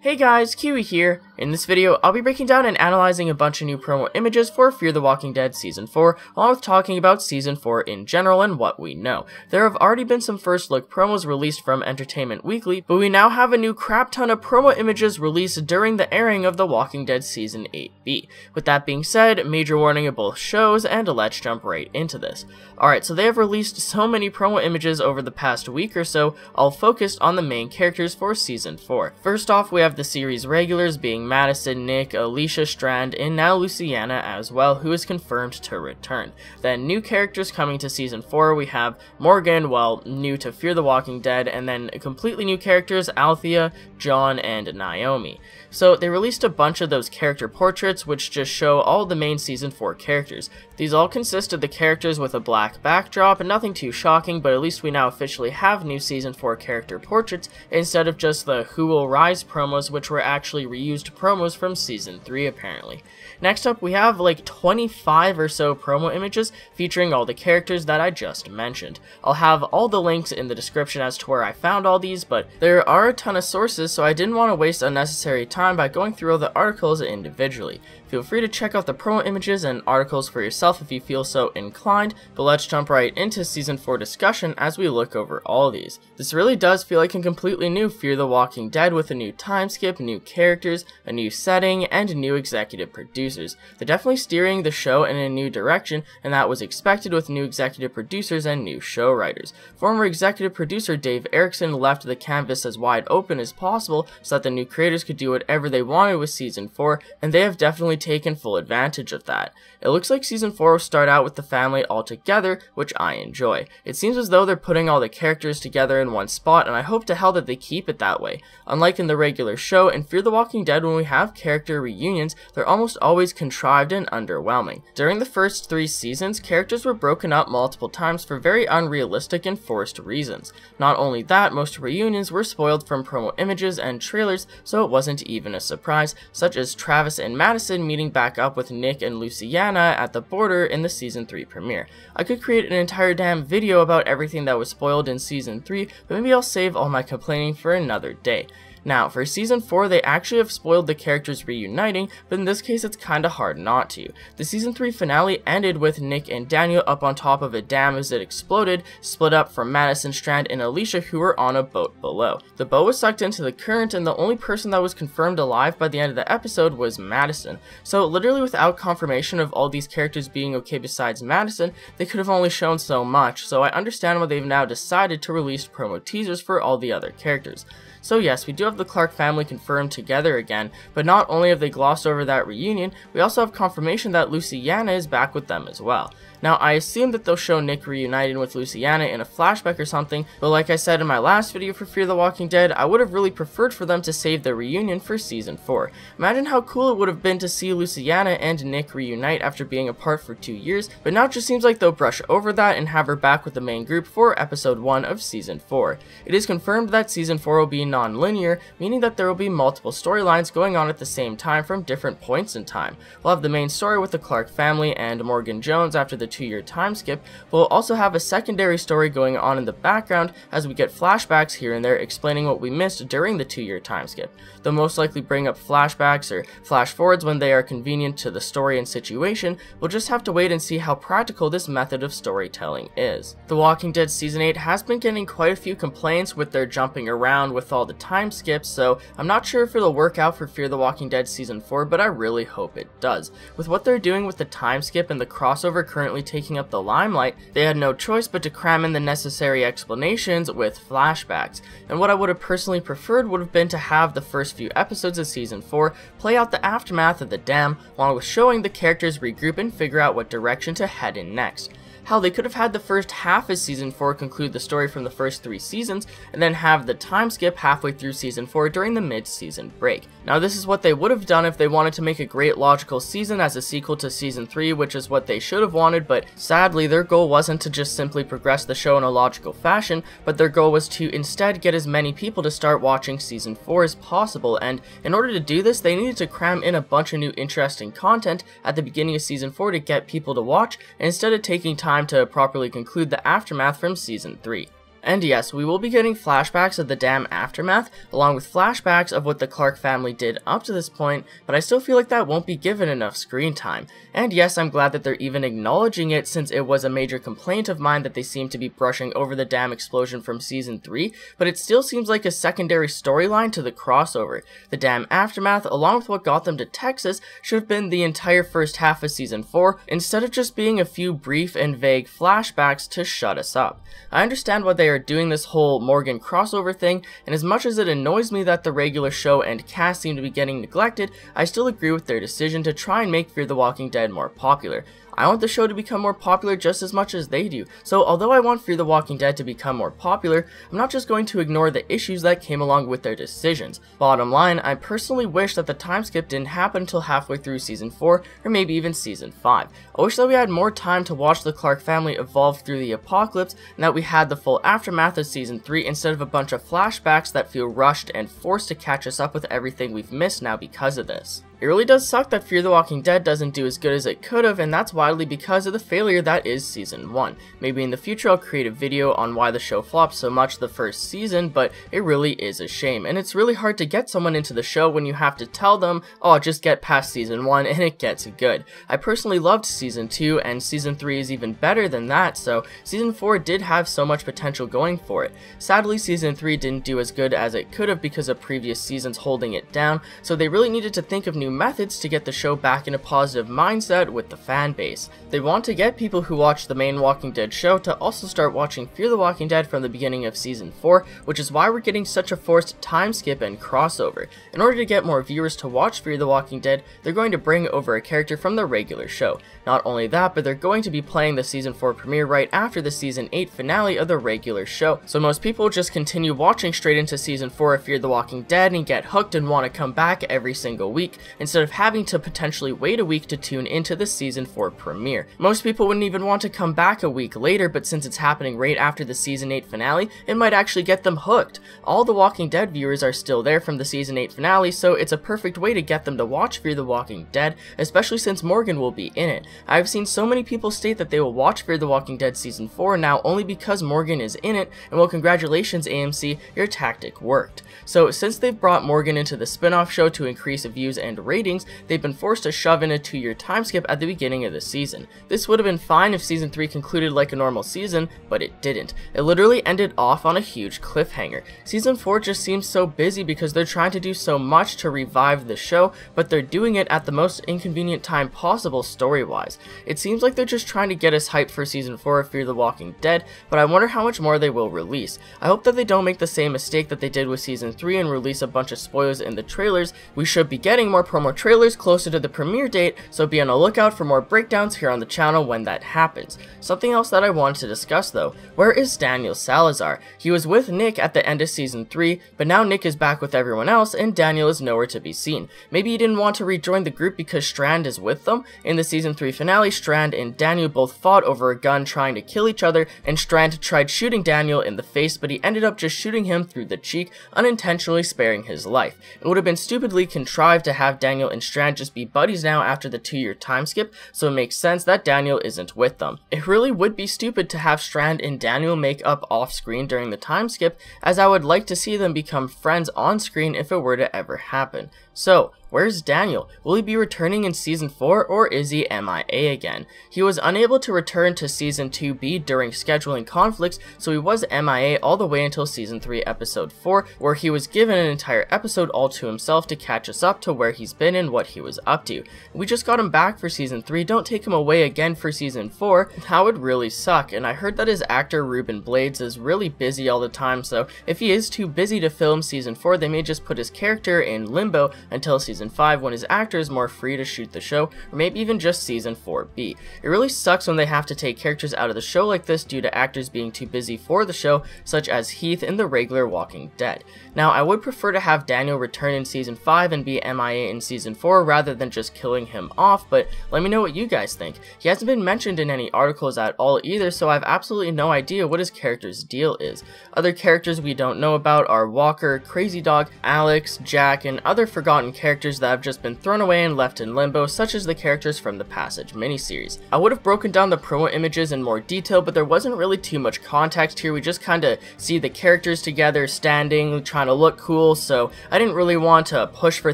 Hey guys, Kiwi here. In this video, I'll be breaking down and analyzing a bunch of new promo images for Fear the Walking Dead Season 4, along with talking about Season 4 in general and what we know. There have already been some first look promos released from Entertainment Weekly, but we now have a new crap ton of promo images released during the airing of The Walking Dead Season 8B. With that being said, major warning of both shows, and let's jump right into this. Alright, so they have released so many promo images over the past week or so, all focused on the main characters for Season 4. First off, we have the series regulars being Madison, Nick, Alicia, Strand, and now Luciana as well, who is confirmed to return. Then new characters coming to Season 4, we have Morgan, well, new to Fear the Walking Dead, and then completely new characters, Althea, John, and Naomi. So they released a bunch of those character portraits, which just show all the main Season 4 characters. These all consist of the characters with a black backdrop, and nothing too shocking, but at least we now officially have new Season 4 character portraits, instead of just the Who Will Rise promos, which were actually reused promos from Season 3 apparently. Next up, we have like 25 or so promo images featuring all the characters that I just mentioned. I'll have all the links in the description as to where I found all these, but there are a ton of sources, so I didn't want to waste unnecessary time by going through all the articles individually. Feel free to check out the promo images and articles for yourself if you feel so inclined, but let's jump right into Season 4 discussion as we look over all these. This really does feel like a completely new Fear the Walking Dead with a new time skip, new characters, a new setting, and new executive producers. They're definitely steering the show in a new direction, and that was expected with new executive producers and new show writers. Former executive producer Dave Erickson left the canvas as wide open as possible so that the new creators could do whatever they wanted with Season 4, and they have definitely taken full advantage of that. It looks like Season 4 will start out with the family all together, which I enjoy. It seems as though they're putting all the characters together in one spot, and I hope to hell that they keep it that way. Unlike in the regular show, in Fear the Walking Dead, when we have character reunions, they're almost always contrived and underwhelming. During the first 3 seasons, characters were broken up multiple times for very unrealistic and forced reasons. Not only that, most reunions were spoiled from promo images and trailers, so it wasn't even a surprise, such as Travis and Madison meeting back up with Nick and Luciana at the border in the Season 3 premiere. I could create an entire damn video about everything that was spoiled in Season 3, but maybe I'll save all my complaining for another day. Now, for Season 4, they actually have spoiled the characters reuniting, but in this case it's kinda hard not to. The Season 3 finale ended with Nick and Daniel up on top of a dam as it exploded, split up from Madison, Strand, and Alicia, who were on a boat below. The boat was sucked into the current, and the only person that was confirmed alive by the end of the episode was Madison. So literally without confirmation of all these characters being okay besides Madison, they could have only shown so much, so I understand why they've now decided to release promo teasers for all the other characters. So yes, we do have the Clark family confirmed together again, but not only have they glossed over that reunion, we also have confirmation that Luciana is back with them as well. Now, I assume that they'll show Nick reuniting with Luciana in a flashback or something, but like I said in my last video for Fear the Walking Dead, I would have really preferred for them to save the reunion for Season 4. Imagine how cool it would have been to see Luciana and Nick reunite after being apart for 2 years, but now it just seems like they'll brush over that and have her back with the main group for Episode 1 of Season 4. It is confirmed that Season 4 will be non-linear, meaning that there will be multiple storylines going on at the same time from different points in time. We'll have the main story with the Clark family and Morgan Jones after the 2-year time skip, but we'll also have a secondary story going on in the background as we get flashbacks here and there explaining what we missed during the 2-year time skip. They'll most likely bring up flashbacks or flash forwards when they are convenient to the story and situation. We'll just have to wait and see how practical this method of storytelling is. The Walking Dead Season 8 has been getting quite a few complaints with their jumping around with all the time skips, so I'm not sure if it'll work out for Fear the Walking Dead Season 4, but I really hope it does. With what they're doing with the time skip and the crossover currently taking up the limelight, they had no choice but to cram in the necessary explanations with flashbacks. And what I would have personally preferred would have been to have the first few episodes of Season 4 play out the aftermath of the dam, along with showing the characters regroup and figure out what direction to head in next. Hell, they could have had the first half of Season 4 conclude the story from the first 3 seasons, and then have the time skip halfway through Season 4 during the mid-season break. Now this is what they would have done if they wanted to make a great logical season as a sequel to Season 3, which is what they should have wanted, but sadly their goal wasn't to just simply progress the show in a logical fashion, but their goal was to instead get as many people to start watching Season 4 as possible, and in order to do this they needed to cram in a bunch of new interesting content at the beginning of Season 4 to get people to watch, instead of taking time to properly conclude the aftermath from Season 3. And yes, we will be getting flashbacks of the dam aftermath, along with flashbacks of what the Clark family did up to this point, but I still feel like that won't be given enough screen time. And yes, I'm glad that they're even acknowledging it, since it was a major complaint of mine that they seem to be brushing over the dam explosion from Season 3, but it still seems like a secondary storyline to the crossover. The dam aftermath, along with what got them to Texas, should have been the entire first half of Season 4, instead of just being a few brief and vague flashbacks to shut us up. I understand why they are doing this whole Morgan crossover thing, and as much as it annoys me that the regular show and cast seem to be getting neglected, I still agree with their decision to try and make Fear the Walking Dead more popular. I want the show to become more popular just as much as they do, so although I want Fear the Walking Dead to become more popular, I'm not just going to ignore the issues that came along with their decisions. Bottom line, I personally wish that the time skip didn't happen until halfway through Season 4, or maybe even Season 5. I wish that we had more time to watch the Clark family evolve through the apocalypse, and that we had the full aftermath of Season 3 instead of a bunch of flashbacks that feel rushed and forced to catch us up with everything we've missed now because of this. It really does suck that Fear the Walking Dead doesn't do as good as it could have, and that's widely because of the failure that is Season 1. Maybe in the future I'll create a video on why the show flopped so much the first season, but it really is a shame, and it's really hard to get someone into the show when you have to tell them, oh, just get past Season 1 and it gets good. I personally loved Season 2, and Season 3 is even better than that, so Season 4 did have so much potential going for it. Sadly, Season 3 didn't do as good as it could have because of previous seasons holding it down, so they really needed to think of new methods to get the show back in a positive mindset with the fan base. They want to get people who watch the main Walking Dead show to also start watching Fear the Walking Dead from the beginning of Season 4, which is why we're getting such a forced time skip and crossover. In order to get more viewers to watch Fear the Walking Dead, they're going to bring over a character from the regular show. Not only that, but they're going to be playing the Season 4 premiere right after the Season 8 finale of the regular show, so most people just continue watching straight into Season 4 of Fear the Walking Dead and get hooked and want to come back every single week, instead of having to potentially wait a week to tune into the Season 4 premiere. Most people wouldn't even want to come back a week later, but since it's happening right after the Season 8 finale, it might actually get them hooked. All the Walking Dead viewers are still there from the Season 8 finale, so it's a perfect way to get them to watch Fear the Walking Dead, especially since Morgan will be in it. I've seen so many people state that they will watch Fear the Walking Dead Season 4 now only because Morgan is in it, and well, congratulations AMC, your tactic worked. So since they've brought Morgan into the spin-off show to increase views and ratings, they've been forced to shove in a 2-year time skip at the beginning of the season. This would have been fine if Season 3 concluded like a normal season, but it didn't. It literally ended off on a huge cliffhanger. Season 4 just seems so busy because they're trying to do so much to revive the show, but they're doing it at the most inconvenient time possible story-wise. It seems like they're just trying to get us hyped for Season 4 of Fear the Walking Dead, but I wonder how much more they will release. I hope that they don't make the same mistake that they did with Season 3 and release a bunch of spoilers in the trailers. We should be getting more promo trailers closer to the premiere date, so be on the lookout for more breakdowns here on the channel when that happens. Something else that I wanted to discuss though, where is Daniel Salazar? He was with Nick at the end of Season 3, but now Nick is back with everyone else and Daniel is nowhere to be seen. Maybe he didn't want to rejoin the group because Strand is with them? In the Season 3 finale, Strand and Daniel both fought over a gun trying to kill each other, and Strand tried shooting Daniel in the face, but he ended up just shooting him through the cheek, unintentionally sparing his life. It would have been stupidly contrived to have Daniel and Strand just be buddies now after the 2-year time skip, so it makes sense that Daniel isn't with them. It really would be stupid to have Strand and Daniel make up off-screen during the time skip, as I would like to see them become friends on-screen if it were to ever happen. So, where's Daniel? Will he be returning in Season 4 or is he MIA again? He was unable to return to Season 2B during scheduling conflicts, so he was MIA all the way until Season 3 Episode 4, where he was given an entire episode all to himself to catch us up to where he's been and what he was up to. We just got him back for Season 3, don't take him away again for Season 4, that would really suck, and I heard that his actor Ruben Blades is really busy all the time, so if he is too busy to film Season 4, they may just put his character in limbo until Season 5 when his actor is more free to shoot the show, or maybe even just Season 4B. It really sucks when they have to take characters out of the show like this due to actors being too busy for the show, such as Heath in the regular Walking Dead. Now, I would prefer to have Daniel return in Season 5 and be MIA in Season 4 rather than just killing him off, but let me know what you guys think. He hasn't been mentioned in any articles at all either, so I have absolutely no idea what his character's deal is. Other characters we don't know about are Walker, Crazy Dog, Alex, Jack, and other forgotten characters characters that have just been thrown away and left in limbo, such as the characters from the Passage miniseries. I would have broken down the promo images in more detail, but there wasn't really too much context here. We just kind of see the characters together standing, trying to look cool, so I didn't really want to push for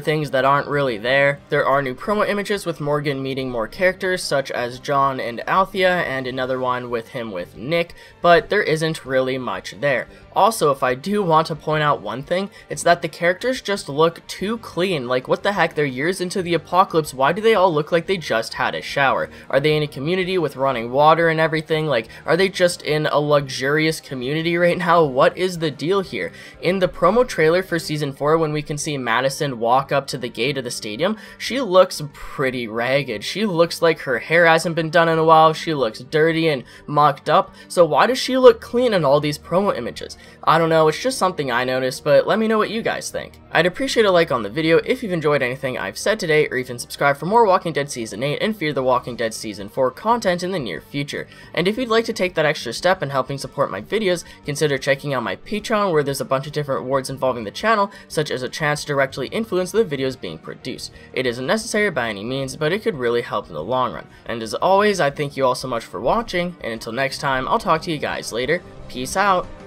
things that aren't really there. There are new promo images with Morgan meeting more characters, such as John and Althea, and another one with him with Nick, but there isn't really much there. Also, if I do want to point out one thing, it's that the characters just look too clean. Like, what the heck, they're years into the apocalypse, why do they all look like they just had a shower? Are they in a community with running water and everything? Like, are they just in a luxurious community right now? What is the deal here? In the promo trailer for Season 4, when we can see Madison walk up to the gate of the stadium, she looks pretty ragged. She looks like her hair hasn't been done in a while, she looks dirty and mucked up, so why does she look clean in all these promo images? I don't know, it's just something I noticed, but let me know what you guys think. I'd appreciate a like on the video if you've enjoyed anything I've said today, or even subscribe for more Walking Dead Season 8 and Fear the Walking Dead Season 4 content in the near future. And if you'd like to take that extra step in helping support my videos, consider checking out my Patreon, where there's a bunch of different rewards involving the channel, such as a chance to directly influence the videos being produced. It isn't necessary by any means, but it could really help in the long run. And as always, I thank you all so much for watching, and until next time, I'll talk to you guys later. Peace out.